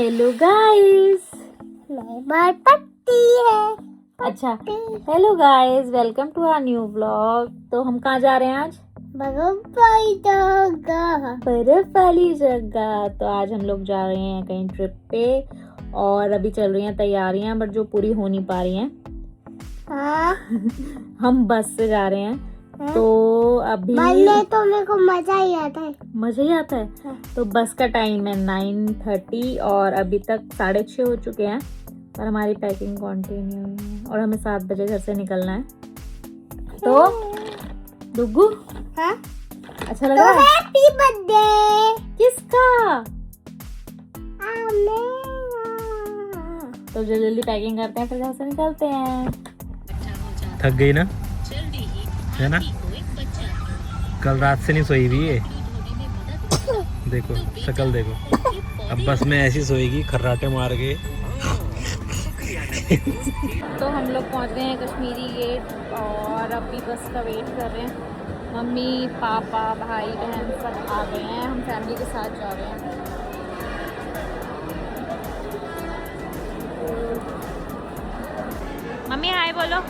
Hello guys, बात पट्टी है। अच्छा hello guys, welcome to our new vlog. तो हम कहाँ जा रहे हैं आज? बर्फ वाली जगह। बर्फ वाली जगह। तो आज हम लोग जा रहे हैं कहीं ट्रिप पे और अभी चल रही हैं तैयारियां, बट जो पूरी हो नहीं पा रही हैं। हाँ। हम बस से जा रहे हैं। हाँ? तो अभी तो मेरे को मजा ही आता है। मजा ही आता है। हाँ। तो बस का टाइम है 9:30 और अभी तक 6:30 हो चुके हैं और हमारी पैकिंग कंटिन्यू है और हमें 7 बजे घर से निकलना है। तो डुगू, हाँ? अच्छा लग रहा है? Happy birthday. किसका? तो जल्दी जल्दी पैकिंग करते हैं, फिर घर से निकलते हैं। थक गई ना, है ना? कल रात से नहीं सोई भी ये। देखो शक्ल देखो, अब बस में ऐसी सोएगी खर्राटे मार के। तो हम लोग पहुंच गए हैं कश्मीरी गेट और अभी बस का वेट कर रहे हैं। मम्मी पापा भाई बहन सब आ गए हैं, हम फैमिली के साथ जा रहे हैं। मम्मी हाय बोलो।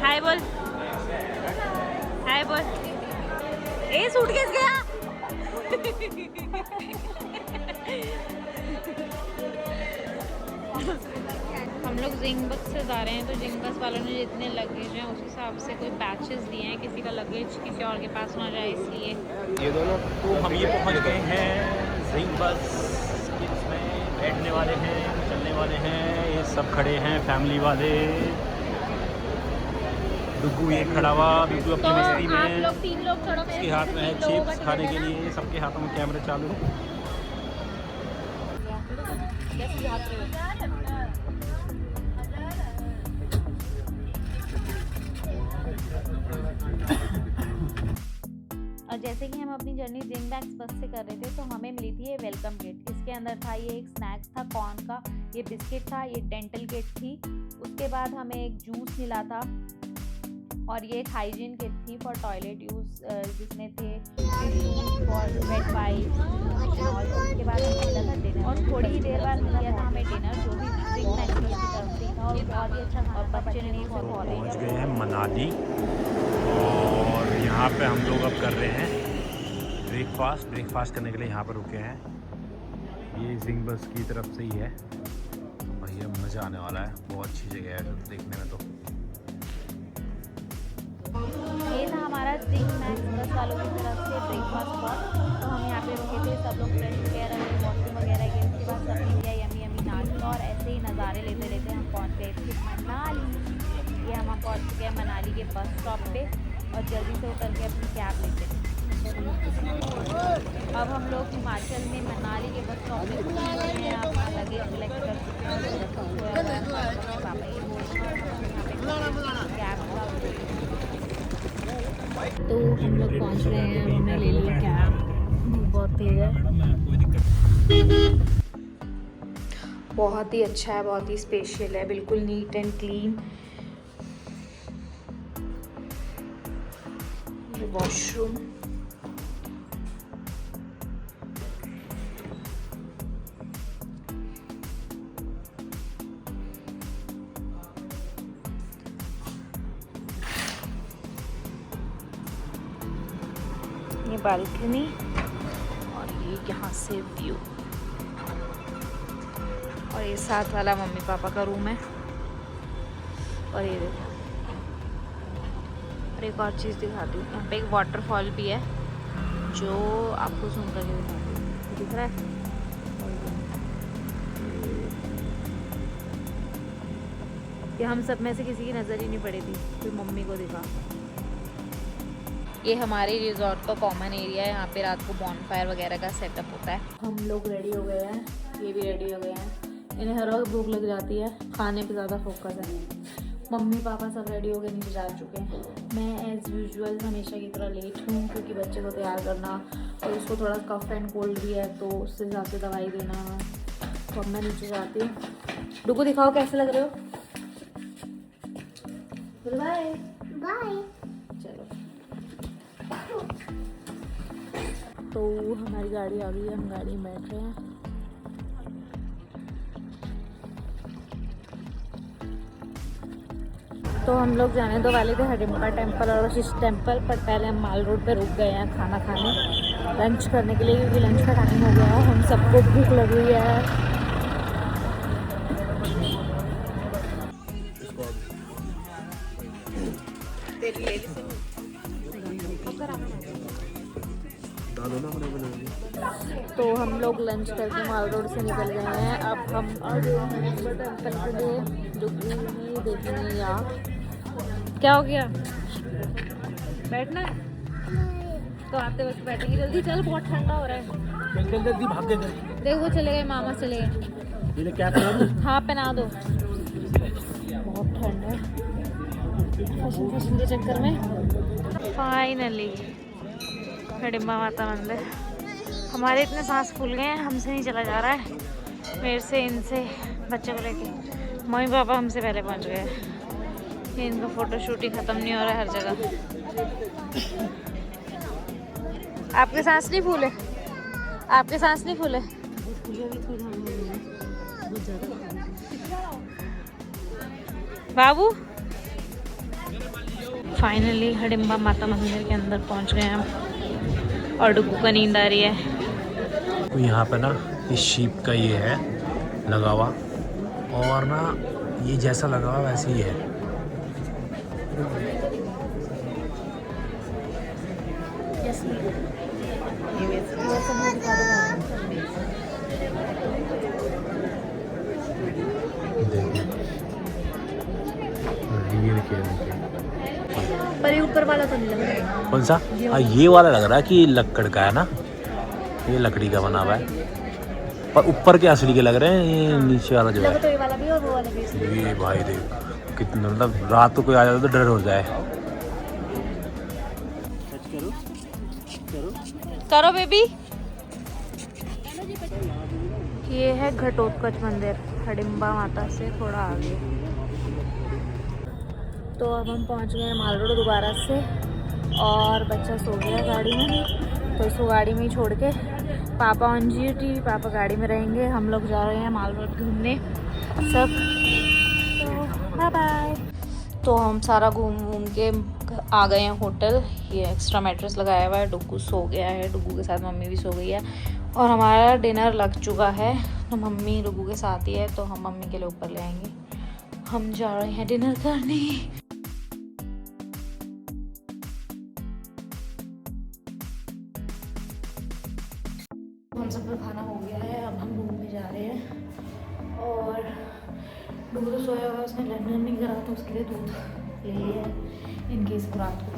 हाय बोल, हाय बोल। ए सूटकेस गया। हम लोग जिंग बस से जा रहे हैं, तो जिंग बस वालों ने जितने लगेज हैं उस हिसाब से कोई पैचेस दिए हैं, किसी का लगेज किसी और के पास ना जाए इसलिए। ये दोनों तो हम ये पहुंच गए हैं जिंग बस, इसमें बैठने वाले हैं, चलने वाले हैं, ये सब खड़े हैं फैमिली वाले। डुगू ये खड़ा हुआ बिल्कुल अपनी मस्ती में। आप लोग 3 लोग चढ़ो, उसके हाथ में है चिप्स खाने के लिए, सबके हाथों में कैमरे चालू। और जैसे कि हम अपनी जर्नी जिंग बैग्स बस से कर रहे थे, तो हमें मिली थी ये वेलकम किट। इसके अंदर था ये एक स्नैक्स था कॉर्न का, ये बिस्किट था, ये डेंटल किट थी। उसके बाद हमें एक जूस मिला था और ये एक हाइजीन किट थी फॉर टॉयलेट यूज़, जिसमें थे फॉर वेट वाइप्स और उसके बाद हमें मिला था डिनर। और थोड़ी ही देर बाद मिल गया था हमें डिनर, जो भी जिंग बैग्स की तरफ से था और बहुत ही अच्छा खाना। बच्चे ने उसे बहुत पहुंच गए हैं मनाली और यहाँ पे हम लोग अब कर रहे हैं ब्रेकफास्ट करने के लिए यहाँ पर रुके हैं। ये जिंग बस की तरफ से ही है। तो भैया मज़ा आने वाला है, बहुत अच्छी जगह है देखने में। तो ये था हमारा जिंग मैक्स बस वालों की तरफ से ब्रेकफास्ट स्पॉट। तो हम यहाँ पे रुके थे, सब लोग फ्रेश वगैरह हुए, वॉशरूम वगैरह गए। उसके बाद सबने लिया यमी यमी नाश्ता और ऐसे ही नज़ारे लेते लेते हम पहुँच गए थे मनाली। ये हम पहुँच चुके हैं मनाली के बस स्टॉप पे और जल्दी से उतर के अपनी कैब लेते थे। अब हम लोग हिमाचल में मनाली के बस स्टॉप पे पहुँच गए हैं, अपना लगेज कलेक्ट कर चुके हैं। पापा ये बोल कैब का। तो हम लोग पहुंच रहे हैं, हमने ले लिया कैब, बहुत तेज है। बहुत ही अच्छा है, बहुत ही स्पेशियल है, बिल्कुल नीट एंड क्लीन। ये वॉशरूम, ये बालकनी और ये यहाँ से व्यू और ये साथ वाला मम्मी पापा का रूम है। और ये देखो, और एक और चीज़ दिखाती हूँ, यहाँ पे एक वाटरफॉल भी है जो आपको जूम करके दिखाती हूँ, दिख रहा है? ये हम सब में से किसी की नज़र ही नहीं पड़ी थी, फिर मम्मी को दिखा। ये हमारे रिजॉर्ट का कॉमन एरिया है, यहाँ पे रात को बॉनफायर वगैरह का सेटअप होता है। हम लोग रेडी हो गए हैं, ये भी रेडी हो गए हैं। इन्हें हर वक्त भूख लग जाती है, खाने पे ज़्यादा फोकस है। मम्मी पापा सब रेडी हो गए, नीचे जा चुके हैं। मैं एज़ यूजुअल हमेशा की तरह लेट हूँ, क्योंकbe बच्चे को तैयार करना और उसको थोड़ा कफ एंड कोल्ड भी है, तो उससे हिसाब से दवाई देना है। तो अब मैं नीचे जाती हूँ। डुगू दिखाओ कैसे लग रहे हो। बाय। चलो तो हमारी गाड़ी आ गई है, हम गाड़ी में बैठ रहे हैं। तो हम लोग जाने दो वाले थे हडिम्बा टेम्पल और वशिष्ठ टेम्पल, पर पहले हम माल रोड पे रुक गए हैं खाना खाने, लंच करने के लिए, क्योंकि लंच का टाइम हो गया है, हम सबको भूख लग रही है। तो हम लोग लंच करके माल रोड से निकल गए हैं। अब हम आ गए हैं हडिम्बा टेम्पल के लिए, जो कि देखने यार क्या हो गया, बैठना है तो आते वक्त बैठेंगे। जल्दी चल, बहुत ठंडा हो रहा है। जल्दी भाग गए। देखो चले गए, मामा चले गए। ये क्या पहना दूं? हाँ पहना दो, बहुत ठंड है फैशन के चक्कर में। फाइनली हडिम्बा माता मंदिर। हमारे इतने सांस फूल गए हैं, हमसे नहीं चला जा रहा है, मेरे से, इनसे, बच्चे को लेके। मम्मी पापा हमसे पहले पहुंच गए। इनका फोटो शूट ही ख़त्म नहीं हो रहा है हर जगह। आपके सांस नहीं फूले? आपके सांस नहीं फूले? बाबू फाइनली हडिम्बा माता मंदिर के अंदर पहुंच गए हम, और डुगू का नींद आ रही है। तो यहाँ पे ना इस शीप का ये है लगा हुआ, और ना ये जैसा लगा हुआ वैसे ही है। पर ये ऊपर वाला तो नहीं लग रहा। कौन सा? ये वाला लग रहा है कि लकड़ का है ना, ये लकड़ी का बना हुआ है, पर ऊपर के असली के लग रहे हैं। ये नीचे वाला जो है, तो ये वाला भी और वो वाला भी। ये भाई देख कितना, मतलब रात को कोई आ जाए तो डर हो जाए। करो बेबी। ये है घटोत्कच मंदिर, हडिम्बा माता से थोड़ा आगे। तो अब हम पहुंच गए माल रोड दोबारा से, और बच्चा सो गया गाड़ी में, तो इसको गाड़ी में ही छोड़ के पापा ऑन ड्यूटी, पापा गाड़ी में रहेंगे। हम लोग जा रहे हैं माल रोड घूमने सब। तो बाय बाय। तो हम सारा घूम के आ गए हैं होटल। ये एक्स्ट्रा मैट्रेस लगाया हुआ है, डुगू सो गया है, डुगू के साथ मम्मी भी सो गई है, और हमारा डिनर लग चुका है। तो मम्मी डुगू के साथ ही है, तो हम मम्मी के लिए ऊपर ले आएंगे। हम जा रहे हैं डिनर करने। हम सब का खाना हो गया है, अब हम रूम में जा रहे हैं। और डुगू तो सोया हुआ है, उसने लंदन नहीं करा, तो उसके लिए दूध ले लिया है इनकेस वो रात को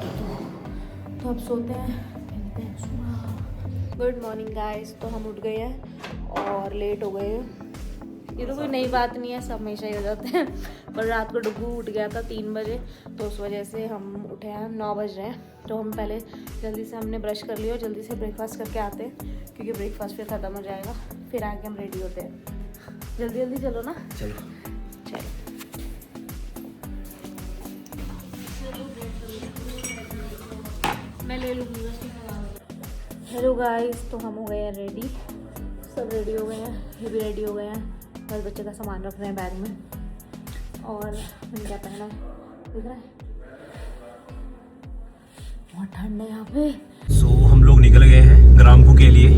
तो अब सोते हैं, मिलते हैं सुबह। Good morning guys. तो हम उठ गए हैं और लेट हो गए हैं। ये तो कोई नई बात नहीं है, सब हमेशा ही हो जाते हैं, पर रात को डुगू उठ गया था 3 बजे, तो उस वजह से हम उठे हैं। 9 बज रहे हैं। तो हम पहले जल्दी से हमने ब्रश कर लिया और जल्दी से ब्रेकफास्ट करके आते हैं, क्योंकि ब्रेकफास्ट फिर ख़त्म हो जाएगा, फिर आके हम रेडी होते हैं। जल्दी जल्दी चलो ना। चलो मैं ले लूँगी। हेलो गाइस, तो हम हो गए हैं रेडी, सब रेडी हो गए हैं, ये भी रेडी हो गए हैं, बस बच्चे का सामान रख रहे हैं बैग में। और मैंने क्या पहना है दिख रहा है, बहुत ठंड है यहाँ पे। हम लोग निकल गए हैं ग्रामपू के लिए।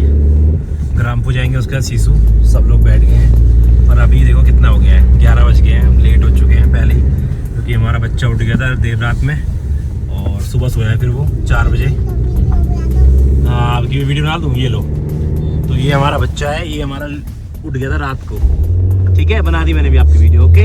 ग्रामपू जाएंगे, उसके बाद सीसू। सब लोग बैठ गए हैं, और अभी देखो कितना हो गया है, 11 बज गए हैं। हम लेट हो चुके हैं पहले, क्योंकि हमारा बच्चा उठ गया था देर रात में, और सुबह सोया है फिर वो 4 बजे। हाँ, आपकी वीडियो बना दूँ, ये लो। तो ये हमारा बच्चा है, ये हमारा उठ गया था रात को। ठीक है, बना दी मैंने भी आपकी वीडियो। ओके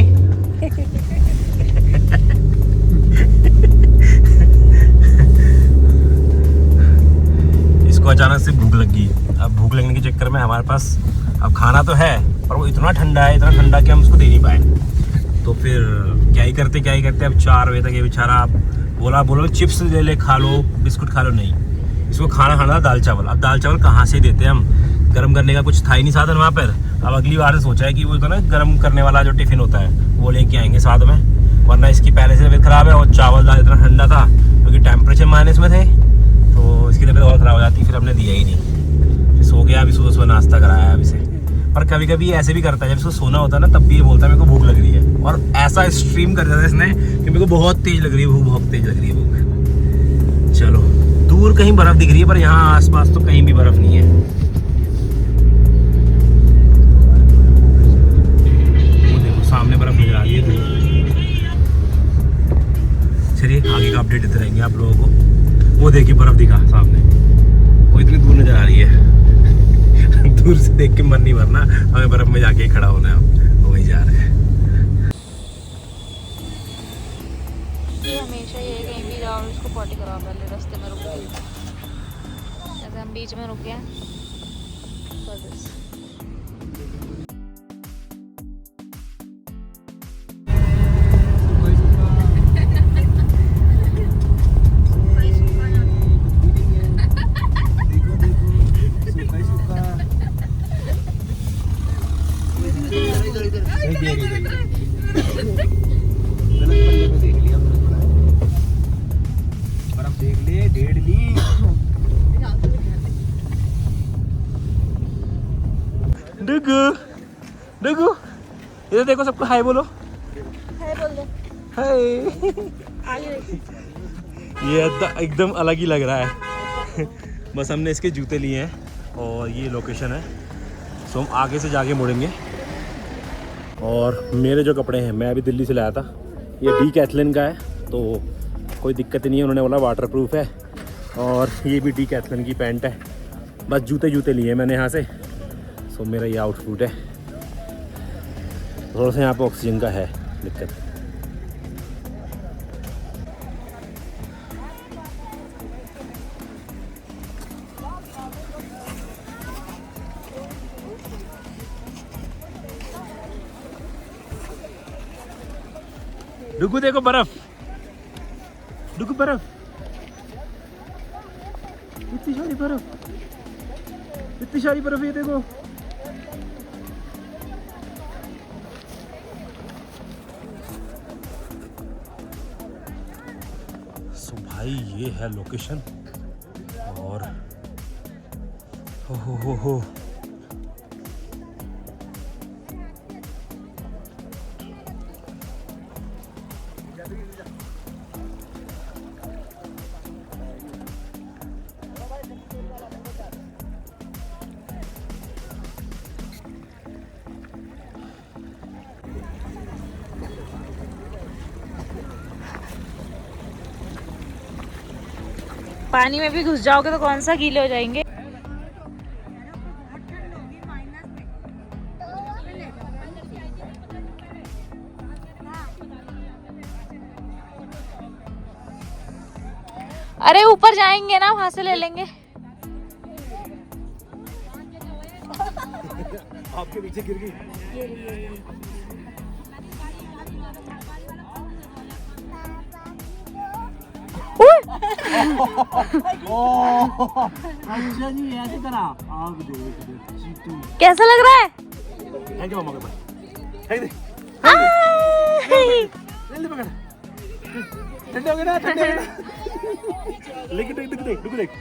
इसको अचानक से भूख लगी। अब भूख लगने के चक्कर में हमारे पास अब खाना तो है, पर वो इतना ठंडा है, इतना ठंडा कि हम उसको दे नहीं पाए। तो फिर क्या ही करते अब 4 बजे तक ये बेचारा बोलो चिप्स ले ले, खा लो, बिस्कुट खा लो। नहीं, इसको खाना था दाल चावल। अब दाल चावल कहाँ से देते हम, गर्म करने का कुछ था ही नहीं साधन वहाँ पर। अब अगली बार से सोचा है कि वो तो ना गर्म करने वाला जो टिफ़िन होता है वो लेके आएंगे साथ में, वरना इसकी पहले से तबीयत ख़राब है, और चावल दाल इतना ठंडा था क्योंकि टेम्परेचर माइनस में थे, तो इसकी तबीयत और ख़राब हो जाती, फिर हमने दिया ही नहीं। सो गया, अभी सुबह सुबह नाश्ता कराया अभी से। पर कभी कभी ऐसे भी करता है, जब इसको सोना होता है ना तब भी ये बोलता है मेरे को भूख लग रही है, और ऐसा स्ट्रीम कर देता है इसने कि मेरे को बहुत तेज लग रही है भूख, बहुत तेज लग रही है भूख। चलो, दूर कहीं बर्फ दिख रही है पर यहाँ आसपास तो कहीं भी बर्फ नहीं है। वो देखो सामने बर्फ नजर आ रही है दूर। चलिए आगे का अपडेट देते रहेंगे आप लोगों को। वो देखिए बर्फ दिखा सामने, वो इतनी दूर नजर आ रही है। दूर से देख के मन नहीं भरना, हमें बर्फ में जाके खड़ा होना है, हम वही जा रहे हैं। ये हमेशा ये कहीं भी जाओ इसको पॉटी कराओ, पहले रास्ते में रुक गई, जैसे हम बीच में रुक गए डुगू डुगू इधर देखो, सबको हाय बोलो। हाय बोल दे। हाय। ये एकदम अलग ही लग रहा है। बस हमने इसके जूते लिए हैं और ये लोकेशन है, सो हम आगे से जाके मुड़ेंगे। और मेरे जो कपड़े हैं मैं अभी दिल्ली से लाया था, ये डीकैथलन का है, तो कोई दिक्कत नहीं है, उन्होंने बोला वाटरप्रूफ है। और ये भी डीकैथलन की पैंट है, बस जूते लिए मैंने यहाँ से। सो मेरा ये आउटफिट है। थोड़ा सा यहाँ पे ऑक्सीजन का है दिक्कत। डुगू देखो बर्फ, डुगू बर्फ, इतनी सारी बर्फ, इतनी सारी बर्फ, ये देखो। सो भाई ये है लोकेशन। और हो पानी में भी घुस जाओगे तो कौन सा गीले हो जाएंगे। अरे ऊपर जाएंगे ना, वहां से ले लेंगे। आपके पीछे गिर गई। अच्छा जी, ऐसे तरह आप देख। कैसा लग रहा है? थैंक यू मामा के पास। ठंडे हो गए ना, ठंडे हो गए। लेकिन देख।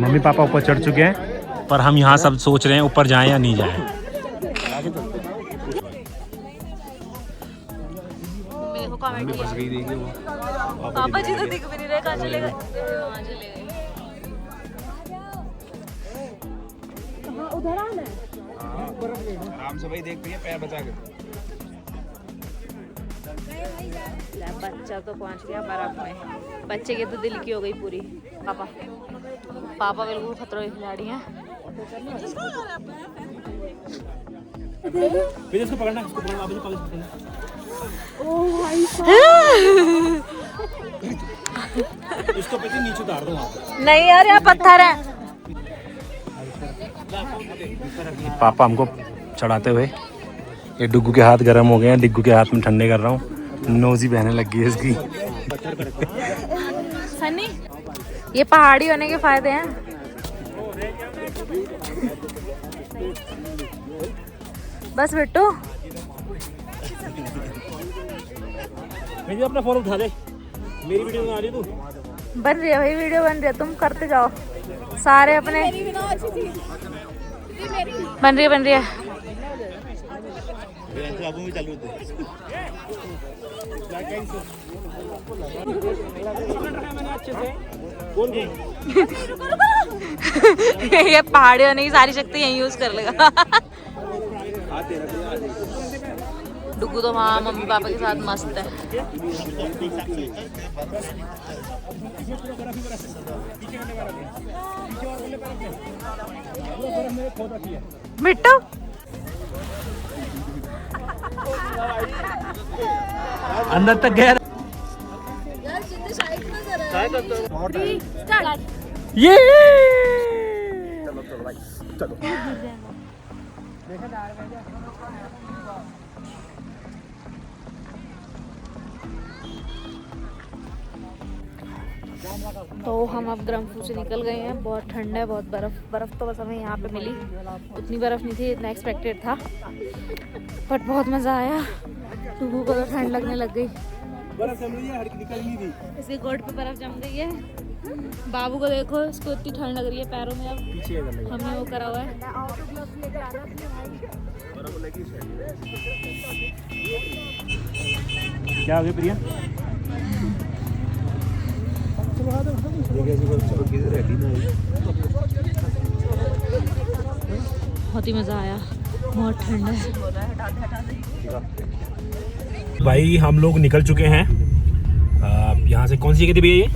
मम्मी पापा ऊपर चढ़ चुके हैं, पर हम यहाँ सब सोच रहे हैं ऊपर जाएं या नहीं जाएं। पापा जी तो दिख भी नहीं रहे, कहाँ चले गए? उधर आना है। आराम से भाई, देख पैर बचा के। बच्चा तो पहुंच गया बर्फ में। बच्चे की तो दिल की हो गई पूरी। पापा बिल्कुल खतरों के खिलाड़ी हैं। इसको पकड़ना, इसको पकड़ना, आप इसको पकड़ना। इसको पीछे नीचे उतार दो। नहीं यार, यहाँ पत्थर है। पापा हमको चढ़ाते हुए, ये डुग्गू के हाथ गर्म हो गए हैं, डिग्गू के हाथ में ठंडे कर रहा हूँ। नोजी बहने लग गई है इसकी। सनी, ये पहाड़ी होने के फायदे हैं। बस बिट्टू मुझे अपना फोन उठा दे, मेरी वीडियो बना रही तू। बन रही है भाई, वीडियो बन रही है, तुम करते जाओ सारे अपने। बन रही है, बन रही है। ये पहाड़ी होने की सारी शक्ति यही यूज कर लेगा। डुगू तो वहाँ मम्मी पापा के साथ मस्त है। बिट्टू अंदर तक गया। ये चलो तो हम अब ग्रम्फू से निकल गए हैं। बहुत ठंड है, बहुत बर्फ़ तो बस हमें यहाँ पे मिली, उतनी बर्फ़ नहीं थी इतना एक्सपेक्टेड था, बट बहुत मज़ा आया। टूबू को तो ठंड लगने लग गई, इसके गोड पे बर्फ़ जम गई है। बाबू को देखो, इसको इतनी ठंड लग रही है पैरों में। अब हमने वो करा हुआ है। क्या हो गया प्रिया? बहुत ही मज़ा आया, बहुत ठंड है। भाई हम लोग निकल चुके हैं यहाँ से। कौन सी जगह थी भैया ये?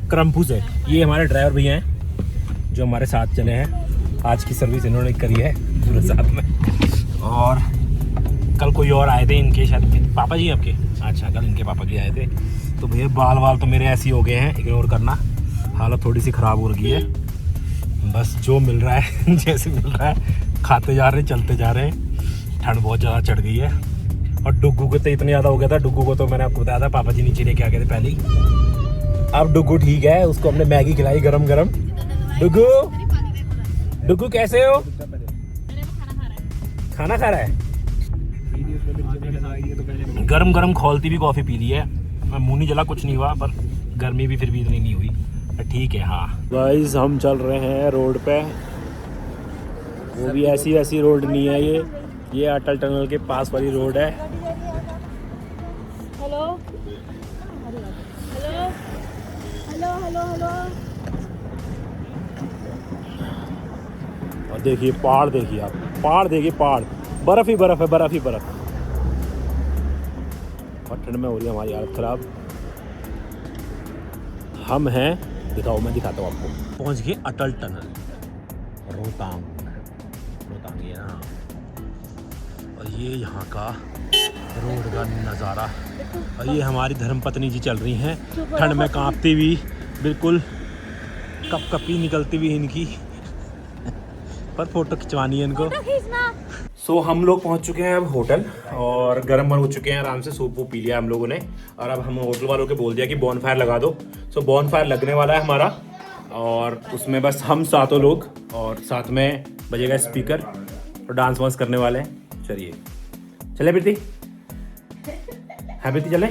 क्रम्फू से। ये हमारे ड्राइवर भैया हैं जो हमारे साथ चले हैं। आज की सर्विस इन्होंने करी है पूरे साथ में। और कल कोई और आए थे इनके, शायद पापा जी आपके। अच्छा, कल इनके पापा जी आए थे। तो भैया बाल तो मेरे ऐसे ही हो गए हैं, इग्नोर करना। हालत थोड़ी सी ख़राब हो रही है, बस जो मिल रहा है जैसे मिल रहा है खाते जा रहे हैं, चलते जा रहे हैं। ठंड बहुत ज़्यादा चढ़ गई है। और डुग्गू को तो इतना ज़्यादा हो गया था। डुग्गू को तो मैंने आपको बताया था, पापा जी नीचे लेके आ गए थे पहले ही। अब डुग्गू ठीक है, उसको हमने मैगी खिलाई गरम गरम। डुग्गू कैसे हो? खाना खा रहा है। गरम गरम खौलती भी कॉफ़ी पी ली है। मुँह नहीं जला, कुछ नहीं हुआ, पर गर्मी भी फिर भी इतनी नहीं हुई। ठीक है। हाँ गाइस, हम चल रहे हैं रोड पे। वो भी ऐसी वैसी रोड नहीं है ये अटल टनल के पास वाली रोड है। Hello hello hello hello hello. और देखिए पहाड़, देखिए आप पहाड़, देखिए पहाड़, बर्फ ही बर्फ है, बर्फ ही बर्फ। और ठंड में हो रही है हमारी हालत खराब। हम हैं, दिखाओ, मैं दिखाता हूँ आपको। पहुँच गए अटल टनल, रोहतांग ये ना। और ये यहाँ का रोड का नज़ारा। और ये हमारी धर्मपत्नी जी चल रही हैं ठंड में कांपती हुई, बिल्कुल कपकपी निकलती हुई इनकी। पर फोटो खिंचवानी है इनको। सो हम लोग पहुंच चुके हैं अब होटल, और गर्म हो चुके हैं आराम से। सूप वूप पी लिया हम लोगों ने। और अब हम होटल वालों के बोल दिया कि बॉनफायर लगा दो। सो बॉनफायर लगने वाला है हमारा, और उसमें बस हम 7 लोग, और साथ में बजेगा स्पीकर, और डांस वांस करने वाले हैं। चलिए चले प्रीति, है प्रीति, चले।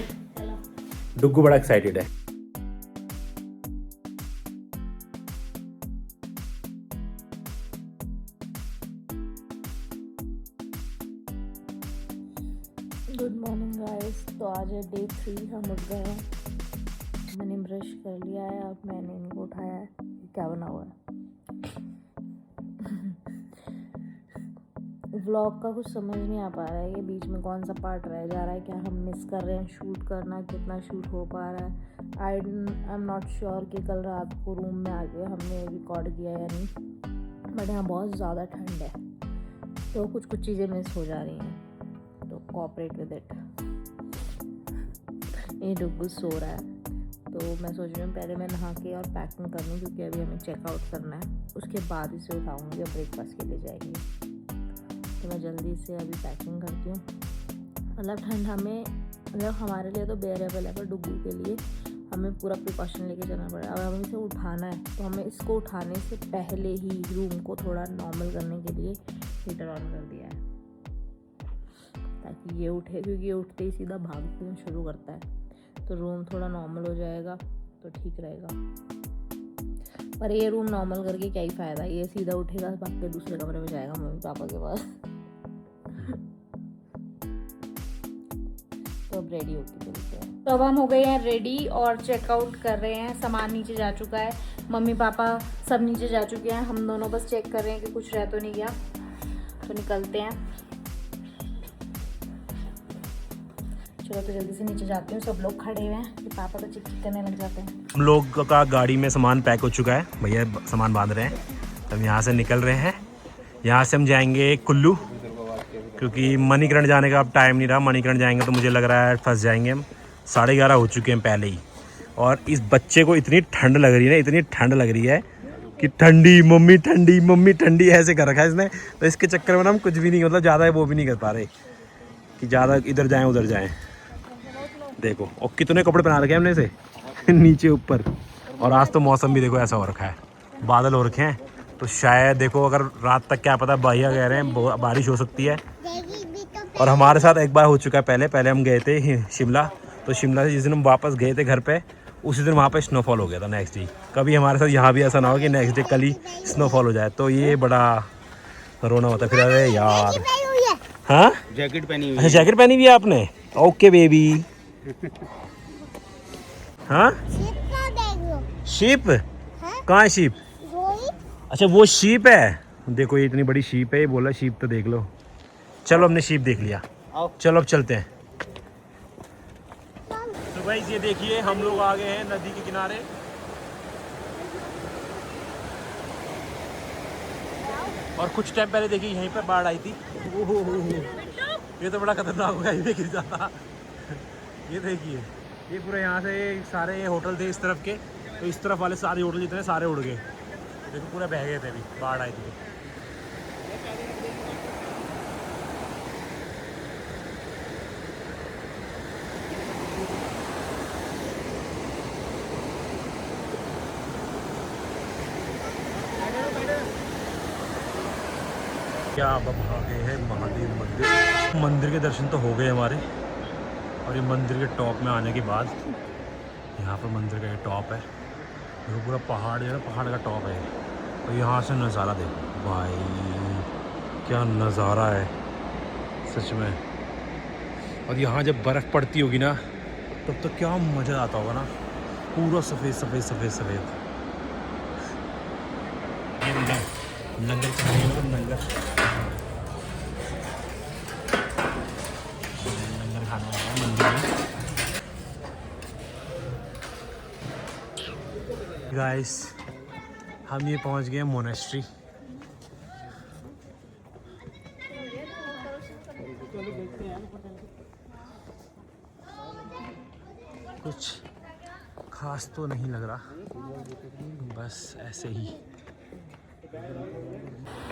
डुग्गू बड़ा एक्साइटेड है। Good morning guys. तो आज है डे 3, हम उठ गए हैं। मैंने ब्रश कर लिया है, अब मैंने इनको उठाया है। क्या बना हुआ है? व्लॉग का कुछ समझ नहीं आ पा रहा है, ये बीच में कौन सा पार्ट रह जा रहा है, क्या हम मिस कर रहे हैं शूट करना, कितना शूट हो पा रहा है। आई एम नॉट श्योर कि कल रात को रूम में आके हमने रिकॉर्ड किया या नहीं, बट यहाँ बहुत ज़्यादा ठंड है, तो कुछ चीज़ें मिस हो जा रही हैं, तो कोऑपरेट विद इट। ये डुग्गू सो रहा है, तो मैं सोच रही हूँ पहले मैं नहा के और पैकिंग कर लूँ, क्योंकि अभी हमें चेकआउट करना है। उसके बाद इसे उठाऊँगी और ब्रेकफास्ट के लिए जाएंगे। तो मैं जल्दी से अभी पैकिंग करती हूँ। मतलब ठंड मतलब हमारे लिए तो बेरेबल है, पर डुग्गू के लिए हमें पूरा प्रिकॉशन लेके चलना पड़ेगा। अब हमें इसे उठाना है, तो हमें इसको उठाने से पहले ही रूम को थोड़ा नॉर्मल करने के लिए हीटर ऑन कर दिया है। ताकि ये उठे, क्योंकि ये उठते ही सीधा भागना शुरू करता है। तो रूम थोड़ा नॉर्मल हो जाएगा तो ठीक रहेगा। पर ये रूम नॉर्मल करके क्या ही फ़ायदा, ये सीधा उठेगा भाग के दूसरे कमरे में जाएगा मम्मी पापा के पास। तो अब रेडी होके मिलते हैं। तो अब हम हो गए हैं रेडी और चेकआउट कर रहे हैं। सामान नीचे जा चुका है, मम्मी पापा सब नीचे जा चुके हैं, हम दोनों बस चेक कर रहे हैं कि कुछ रह तो नहीं गया। तो निकलते हैं। चलो तो जल्दी से नीचे जाती हूँ, सब लोग खड़े हुए हैं कि पापा तो चिक करने लग जाते हैं। हम लोग का गाड़ी में सामान पैक हो चुका है, भैया सामान बांध रहे हैं। तो हम यहाँ से निकल रहे हैं। यहाँ से हम जाएंगे कुल्लू, क्योंकि मणिकरण जाने का अब टाइम नहीं रहा। मणिकरण जाएंगे तो मुझे लग रहा है फंस जाएंगे हम। 11:30 हो चुके हैं पहले ही। और इस बच्चे को इतनी ठंड लग रही है ना, इतनी ठंड लग रही है कि ठंडी मम्मी ठंडी ऐसे कर रखा है इसने। तो इसके चक्कर में ना हम कुछ भी नहीं, मतलब ज़्यादा वो भी नहीं कर पा रहे कि ज़्यादा इधर जाएं उधर जाएं। देखो और कितने कपड़े पहना रखे हैं हमने से नीचे ऊपर। और आज तो मौसम भी देखो ऐसा हो रखा है, बादल हो रखे हैं। तो शायद देखो अगर रात तक क्या पता, भैया कह रहे हैं बारिश हो सकती है। और हमारे साथ एक बार हो चुका है, पहले हम गए थे शिमला। तो शिमला से जिस दिन हम वापस गए थे घर पे, उसी दिन वहाँ पे स्नोफॉल हो गया था नेक्स्ट डे। कभी हमारे साथ यहाँ भी ऐसा ना हो कि नेक्स्ट डे कल ही स्नोफॉल हो जाए, तो ये बड़ा रोना होता है फिर। अरे यार, हाँ जैकेट पहनी हुई अच्छा जैकेट पहनी हुई है आपने, ओके बेबी। हाँ शीप, कहाँ है शीप? अच्छा वो शीप है, देखो ये इतनी बड़ी शीप है। ये बोला शीप तो देख लो। चलो हमने शीप देख लिया, चलो अब चलते हैं। तो भाई ये देखिए हम लोग आ गए हैं नदी के किनारे। और कुछ टाइम पहले देखिए यहीं पर बाढ़ आई थी। ये तो बड़ा खतरनाक होगा, ये गिर जाता। ये देखिए ये पूरा यहाँ से सारे होटल थे इस तरफ के, तो इस तरफ वाले सारे होटल जितने सारे उड़ गए। देखो पूरा बह गए थे, अभी बाढ़ आई थी। क्या अब हम आ गए हैं महादेव मंदिर। मंदिर के दर्शन तो हो गए हमारे। और ये मंदिर के टॉप में आने के बाद, यहाँ पर मंदिर का ये टॉप है, देखो पूरा पहाड़ जो है, पहाड़ का टॉप है। और यहाँ से नज़ारा देखो भाई, क्या नज़ारा है सच में। और यहाँ जब बर्फ़ पड़ती होगी ना, तब तो क्या मज़ा आता होगा ना, पूरा सफ़ेद सफ़ेद सफ़ेद सफ़ेद। लंगर चाहिए, लंगर खाना है मंदिर में। गाइस हम ये पहुंच गए मोनेस्ट्री। कुछ खास तो नहीं लग रहा, बस ऐसे ही।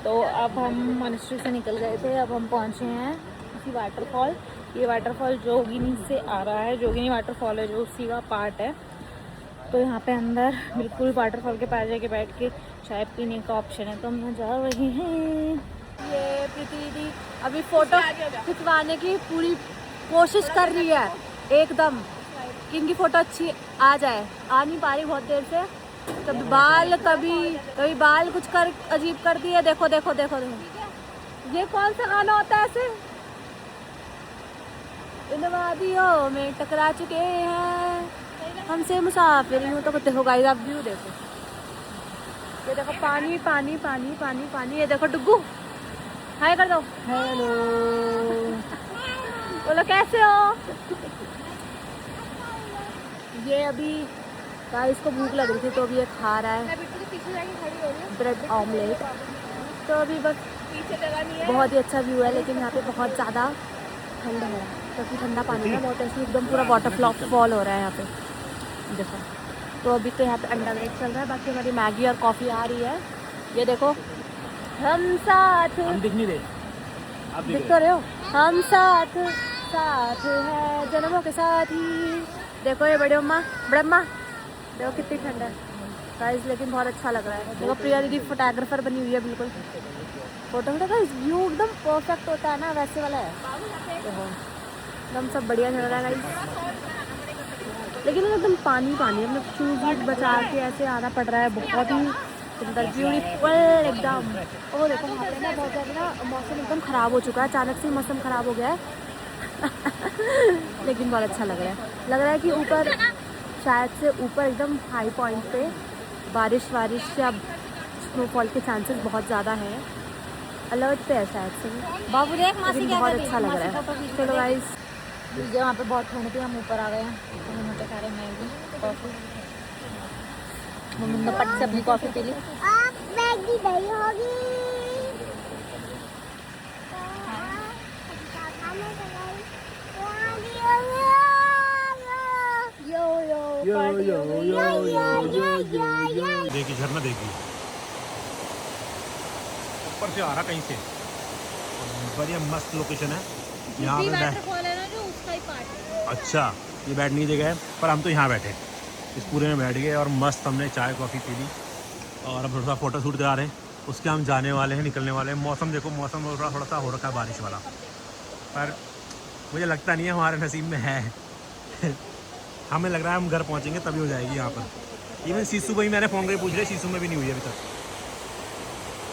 तो अब हम मोनेस्ट्री से निकल गए थे, अब हम पहुंचे हैं किसी वाटरफॉल। ये वाटरफॉल जोगिनी से आ रहा है, जोगिनी वाटरफॉल है जो उसी का पार्ट है। तो यहाँ पे अंदर बिल्कुल वाटरफॉल के पास जाके बैठ के चाय पीने का ऑप्शन है, तो हम जा रहे हैं। ये प्रीति दीदी अभी फोटो खिंचवाने की पूरी कोशिश कर रही है एकदम, कि इनकी फ़ोटो अच्छी आ जाए। आ नहीं पा रही बहुत देर से, कभी बाल कुछ कर अजीब कर दिए। देखो देखो देखो देखो, ये कौन सा गाना होता है ऐसे? इन वादियों में टकरा चुके हैं हमसे मुसाफिर यूं। तो देखो गाइस, आप व्यू देखो, ये देखो पानी पानी पानी पानी पानी। ये देखो डुग्गू, हाय कर दो, हेलो बोलो कैसे हो। ये अभी गाइस को भूख लग रही थी, तो अभी ये खा रहा है ब्रेड ऑमलेट। तो अभी बस बहुत ही अच्छा व्यू है, लेकिन यहाँ पे बहुत ज़्यादा ठंड है, क्योंकि ठंडा पानी है बहुत, ऐसे एकदम पूरा वाटर फॉल हो रहा है यहाँ पे देखो। तो अभी तो यहाँ पे अंडा ब्रेड चल रहा है, बाकी हमारी मैगी और कॉफ़ी आ रही है। ये देखो हम साथ, हम दिख नहीं रहे, आप दिख तो रहे हो, हम साथ साथ है जन्मों के साथ ही। देखो ये बड़े अम्मा देखो कितनी ठंडा है गाइस, लेकिन बहुत अच्छा लग रहा है। देखो प्रिया दीदी फोटोग्राफर बनी हुई है बिल्कुल। फोटो व्यू एकदम परफेक्ट होता है ना, वैसे वाला है। देखो एकदम सब बढ़िया चल रहा है गाइस, लेकिन एकदम पानी पानी, मतलब शूज बचा के ऐसे आना पड़ रहा है। बहुत ही सुंदर ब्यूटीफुल एकदम। और देखो वहाँ पे ना बहुत ज़्यादा ना मौसम एकदम ख़राब हो चुका है, अचानक से मौसम ख़राब हो गया है। लेकिन बहुत अच्छा लग रहा है कि ऊपर शायद से ऊपर एकदम हाई पॉइंट पे बारिश या स्नोफॉल के चांसेस बहुत ज़्यादा है, अलर्ट पे है शायद से। बाबू देख मासी क्या बहुत अच्छा लग रहा है। चलो गाइस, वहाँ पे बहुत ठंड थी, हम ऊपर आ गए हैं। तो हम खा रहे हैं मैगी कॉफ़ी। मम्मी ने पट से अपनी कॉफ़ी पी ली। आप मैगी नहीं होगी। देखिए झरना, देखिए ऊपर से आ रहा कहीं से, बढ़िया मस्त लोकेशन है यहाँ पे। अच्छा, ये बैठने की जगह है, पर हम तो यहाँ बैठे, इस पूरे में बैठ गए और मस्त हमने चाय कॉफ़ी पी ली। और अब थोड़ा सा फ़ोटो शूट करा रहे हैं, उसके हम जाने वाले हैं, निकलने वाले हैं। मौसम देखो, मौसम थोड़ा सा हो रखा है बारिश वाला, पर मुझे लगता नहीं है हमारे नसीब में है। हमें लग रहा है हम घर पहुँचेंगे तभी हो जाएगी यहाँ पर। इवन सीसू भाई मैंने फ़ोन करके पूछ लिया, सीसू में भी नहीं हुई अभी तक।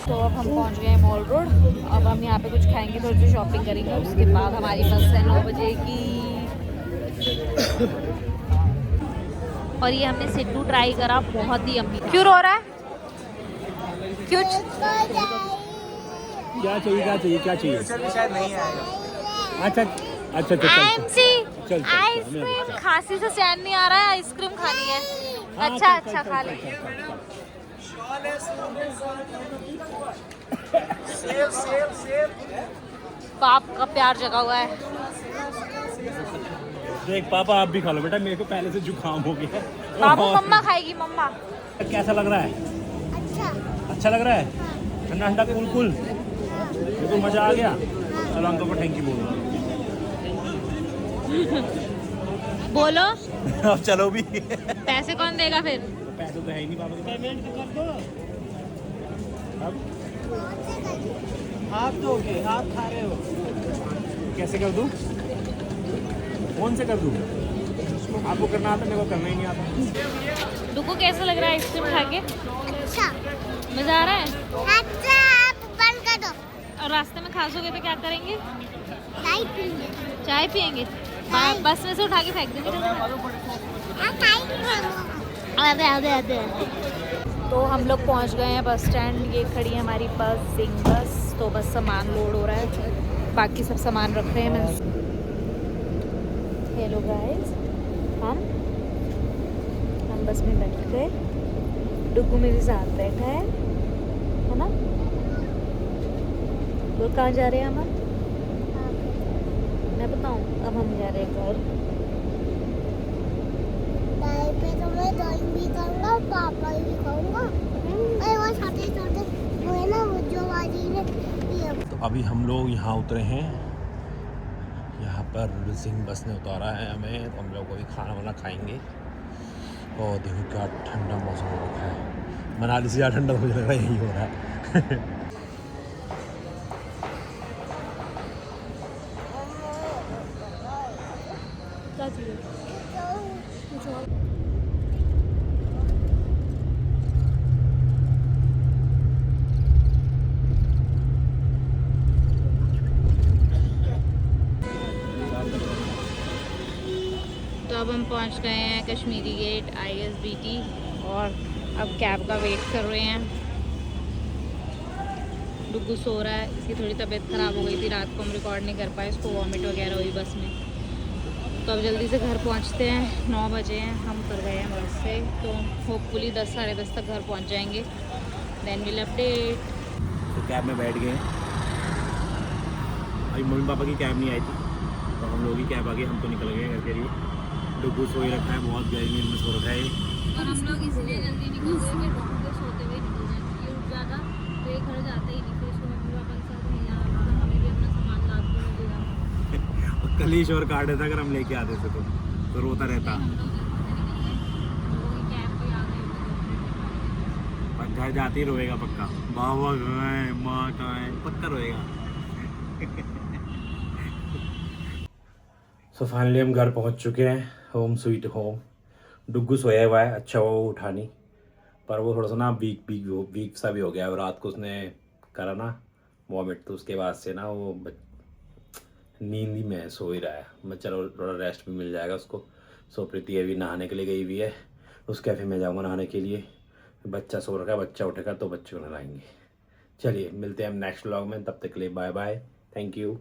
तो अब हम पहुंच गए हैं मॉल रोड। अब हम यहाँ पे कुछ खाएंगे, थोड़ी सी शॉपिंग करेंगे, उसके बाद हमारी बस है 9 बजे की। और ये हमने सिड्डू ट्राई करा, बहुत ही यम्मी। क्यों रो रहा है? क्यों? क्या चाहिए? शायद नहीं आएगा। अच्छा, आइसक्रीम, खांसी से चैन नहीं आ रहा है, आइसक्रीम खानी है। अच्छा खा ले। बाप का प्यार जगा हुआ है। देख पापा, आप भी खा लो बेटा, मेरे को पहले से जुकाम हो गया है। बाबू मम्मा खाएगी, मम्मा। कैसा लग रहा है? अच्छा लग रहा है, ठंडा ठंडा कूल, बिल्कुल मजा आ गया। चलो अंकल को थैंक यू बोलो। बोलो। अब चलो भी। पैसे कौन देगा फिर? पैसे तो है ही नहीं पापा के पास। पेमेंट कर दो। अब आप दोगे, आप खा रहे हो। कैसे कर दूं? कौन से कर दूं? आपको करना आता, मेरे को करना ही नहीं आता। डुगू कैसा लग रहा है आइसक्रीम खा के? अच्छा मजा आ रहा है? अच्छा, आप बंद कर दो। और रास्ते में खासोगे तो क्या करेंगे? चाय पीएंगे। चाय पियेंगे? बस में से उठा के फेंक देंगे। आधे। तो हम लोग पहुंच गए हैं बस स्टैंड। ये खड़ी है हमारी बस, जिंग बस। तो बस सामान लोड हो रहा है, बाकी सब सामान रख रहे हैं। मैं हेलो गाइस, हम बस में बैठ गए। डुगू मेरे साथ बैठा है ना? तो कहाँ जा रहे हैं हम? मैं बताऊँ, अब हम जा रहे हैं घर। पे तो मैं ड्राइंग भी करूँगा, पापा भी करूँगा। अरे वो छोटे वो है ना, वो जो बाजी ने ये। तो अभी हम लोग यहाँ उतरे हैं, यहाँ पर सिंह बस ने उतारा है हमें। तो हम लोग कोई खाना वाना खाएंगे। और देखो क्या ठंडा मौसम हो रखा है, मनाली से ज़्यादा ठंडा मुझे लग रहा है यही हो रहा है। तो अब हम पहुंच गए हैं कश्मीरी गेट ISBT और अब कैब का वेट कर रहे हैं। डुगू सो रहा है, इसकी थोड़ी तबीयत ख़राब हो गई थी, रात को हम रिकॉर्ड नहीं कर पाए, इसको वॉमिट वगैरह हुई बस में। तो अब जल्दी से घर पहुंचते हैं। 9 बजे हैं, हम कर गए हैं बस से। तो होपफुली 10 साढ़े 10 तक घर पहुंच जाएंगे। Then will update. तो कैब में बैठ गए। अभी मम्मी पापा की कैब नहीं आई थी, तो हम लोग ही कैब आ गए। हम तो निकल गए घर के लिए। डुगू सोई रखा है, बहुत गर्मी में सो रखा है। और हम लोग इसलिए जल्दी निकल गए कि डुगू के सोते हुए निकल जाए। ये उठ जाता तो ये घर जाता ही नहीं, फिर इसको मम्मी पापा के साथ नहीं जाना पड़ता, हमें भी अपना सामान रात को नहीं देना। कलीश और काट देता अगर हम लेके आते थे तो रोता रहता। कैब पे आ गए। पर घर जाते ही रोएगा पक्का, बाबा कहाँ है, माँ कहाँ है, पक्का रोएगा। सो फाइनली हम घर पहुंच चुके हैं, होम स्वीट होम। डुग्गू सोया हुआ है, अच्छा वो उठा नहीं, पर वो थोड़ा सा ना वीक सा भी हो गया है। रात को उसने करा ना वॉमिट, तो उसके बाद से ना वो नींद ही में सो ही रहा है। मैं चलो थोड़ा रेस्ट भी मिल जाएगा उसको। सो प्रीति अभी नहाने के लिए गई हुई है, उस कैफे में जाऊँगा नहाने के लिए। बच्चा सो रखा है, बच्चा उठेगा तो बच्चे को नहलाएंगे। चलिए मिलते हैं हम नेक्स्ट व्लॉग में, तब तक के लिए बाय बाय, थैंक यू।